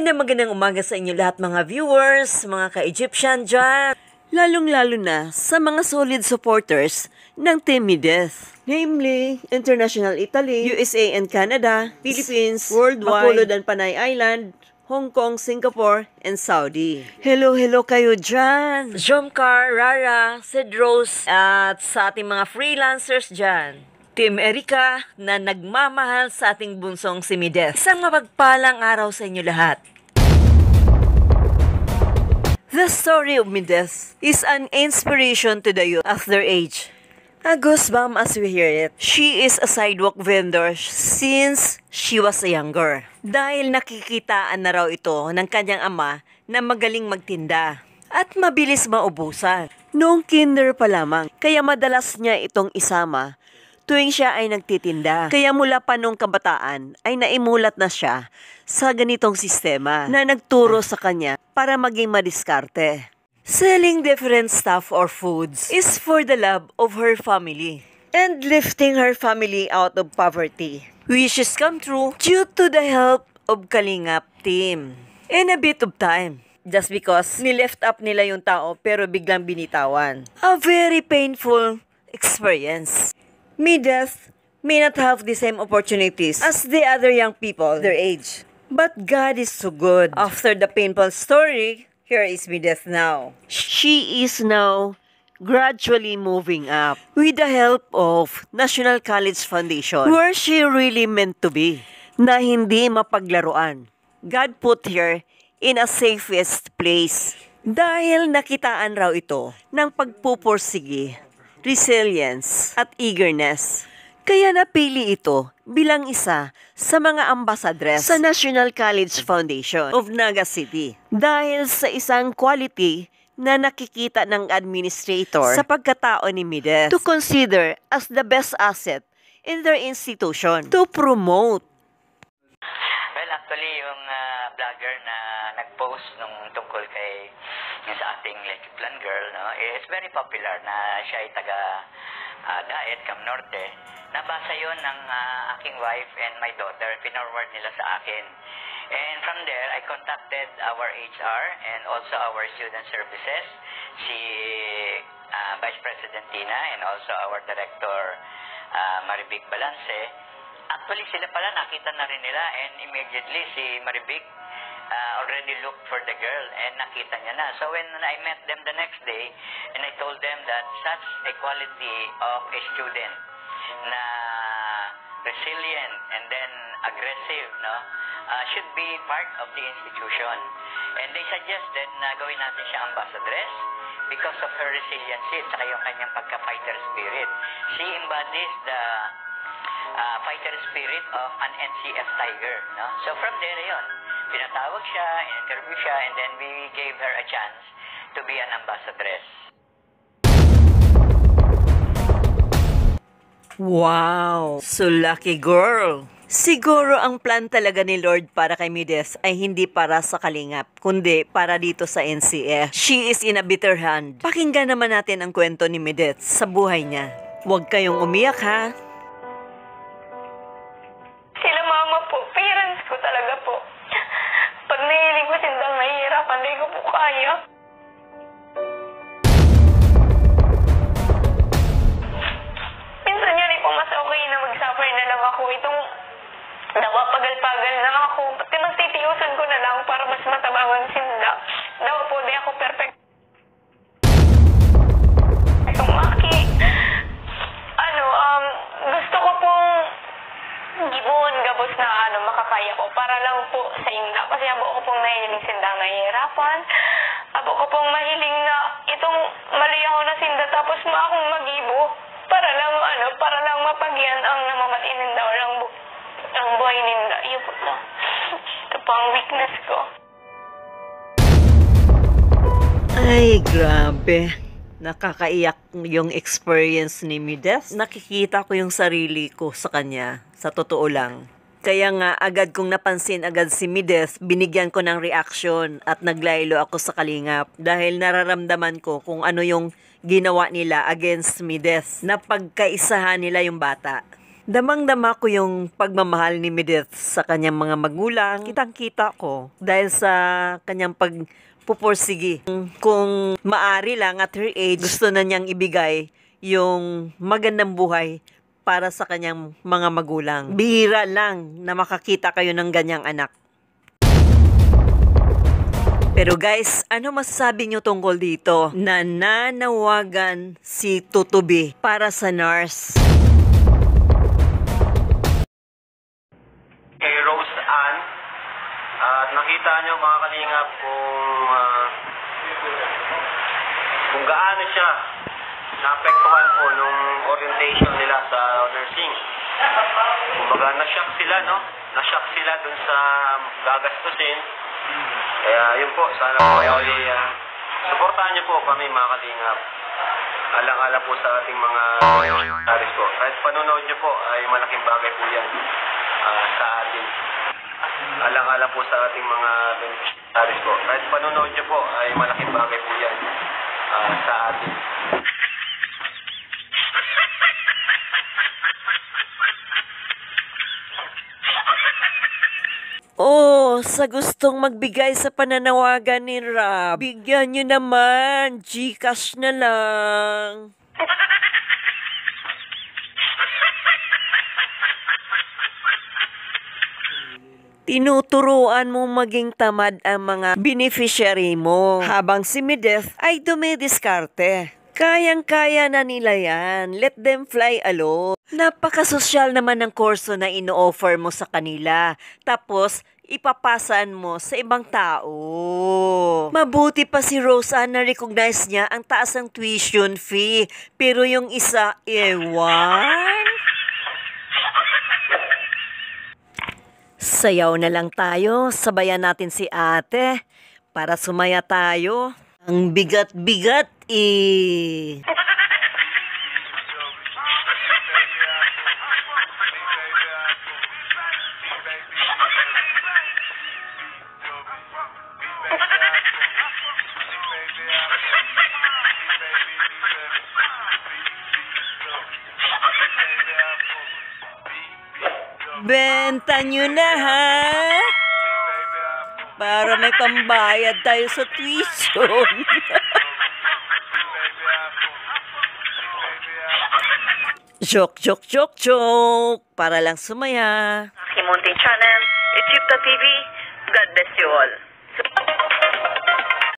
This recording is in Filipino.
Magandang umaga sa inyo lahat mga viewers, mga ka-Egyptian dyan. Lalong-lalo na sa mga solid supporters ng Team Mideth. Namely, International Italy, USA and Canada, Philippines, Worldwide, Bacolod and Panay Island, Hong Kong, Singapore, and Saudi. Hello kayo dyan. Jomcar, Rara, Cedros, at sa ating mga freelancers dyan. Team Erika na nagmamahal sa ating bunsong si Mideth. Isang mapagpalang araw sa inyo lahat. The story of Mideth is an inspiration to the youth of their age. A goosebump as we hear it. She is a sidewalk vendor since she was younger. Dahil nakikitaan na raw ito ng kanyang ama na magaling magtinda at mabilis maubusan. Noong kinder pa lamang, kaya madalas niya itong isama tuwing siya ay nagtitinda. Kaya mula pa nung kabataan ay naimulat na siya sa ganitong sistema na nagturo sa kanya para maging madiskarte. Selling different stuff or foods is for the love of her family and lifting her family out of poverty. Wishes come true due to the help of Kalingap team. In a bit of time, just because nileft up nila yung tao pero biglang binitawan. A very painful experience. Mideth may not have the same opportunities as the other young people their age. But God is so good. After the painful story, here is Mideth now. She is now gradually moving up with the help of National College Foundation, where she really meant to be, na hindi mapaglaruan. God put her in a safest place. Dahil nakitaan raw ito ng pagpupursige, resilience at eagerness. Kaya napili ito bilang isa sa mga ambassadress sa National College Foundation of Naga City. Dahil sa isang quality na nakikita ng administrator sa pagkatao ni Mideth to consider as the best asset in their institution to promote. Well, actually, yung vlogger na nag-post nung tungkol kay yung sa ating Lucky Plan girl, no, is very popular na siya ay taga Daet, Cam Norte. Nabasa yon ng aking wife and my daughter. Pinorward nila sa akin. And from there, I contacted our HR and also our student services, si Vice President Tina and also our Director Maribig Balance. Actually, sila pala nakita na rin nila and immediately si Maribig already looked for the girl and nakita niya na. So when I met them the next day and I told them that such a quality of a student na resilient and then aggressive, no, should be part of the institution. And they suggested na gawin natin siya ambassadress because of her resiliency at saka yung kanyang pagka-fighter spirit. She embodies the fighter spirit of an NCF Tiger, no? So from there, yun, pinatawag siya, in-interview siya, and then we gave her a chance to be an ambassadress. Wow! So lucky girl! Siguro ang plan talaga ni Lord para kay Mideth ay hindi para sa Kalingap, kundi para dito sa NCF. She is in a bitter hand. Pakinggan naman natin ang kwento ni Mideth sa buhay niya. Huwag kayong umiyak ha! Sila mama po, parents ko talaga po. Pag nahilig ko sindang nahihirapan, hindi ko po kaya. Minsan yun, mas okay na mag-suffer na lang ako. Itong nawapagal-pagal lang ako. Pati magtitiusan ko na lang para mas matabangan sinda. Daw po, di ako perfect. Itong Maki, gusto ko pong gibon, gabos na makakaya ko para lang po sa inda. Kasi abo ko pong nahiling sindang nahihirapan. Abo ko pong mahiling na itong mali ako na sinda tapos akong magibo. Para lang mapagyan ang namamatiin daw ang buhay ninda. Iyo po na. Ito po ang weakness ko. Ay, grabe. Nakakaiyak yung experience ni Mideth. Nakikita ko yung sarili ko sa kanya, sa totoo lang. Kaya nga, agad kong napansin agad si Mideth, binigyan ko ng reaction at naglaylo ako sa Kalingap dahil nararamdaman ko kung ano yung ginawa nila against Mideth na pagkaisahan nila yung bata. Damang-dama ko yung pagmamahal ni Medeth sa kanyang mga magulang. Kitang-kita ko dahil sa kanyang pagpupursigi. Kung maari lang at her age, gusto na niyang ibigay yung magandang buhay para sa kanyang mga magulang. Bihira lang na makakita kayo ng ganyang anak. Pero guys, ano masasabi niyo tungkol dito? Nananawagan si Tutubi para sa nurse. Kay Rose Ann, at nakita niyo mga kalingap kung gaano siya naapektuhan po nung orientation nila sa nursing. Kumbaga na-shock sila, no? Na-shock sila dun sa gagastusin. Kaya yun po, sana po ay supportahan niyo po kami mga kalingap. Alang-ala po sa ating mga beneficiaries po. Kahit panonood niyo po ay malaking bagay po yan sa atin. Alang-ala po sa ating mga beneficiaries po. Kahit panonood niyo po ay malaking bagay po yan sa atin. Oh, sa gustong magbigay sa pananawagan ni Rab, bigyan nyo naman, GCash na lang. Tinuturuan mo maging tamad ang mga beneficiary mo, habang si Medeth ay dumidiskarte. Kayang-kaya na nila yan. Let them fly alone. Napakasosyal naman ng kurso na ino-offer mo sa kanila. Tapos, ipapasan mo sa ibang tao. Mabuti pa si Rosa na recognize niya ang taas ng tuition fee. Pero yung isa, ewan? Sayaw na lang tayo. Sabayan natin si ate para sumaya tayo. Ang bigat-bigat eh. Benta nyo na ha? Para may pambayad tayo sa tuition. Joke. Para lang sumaya. Aking munting channel, YouTube TV. God bless you all.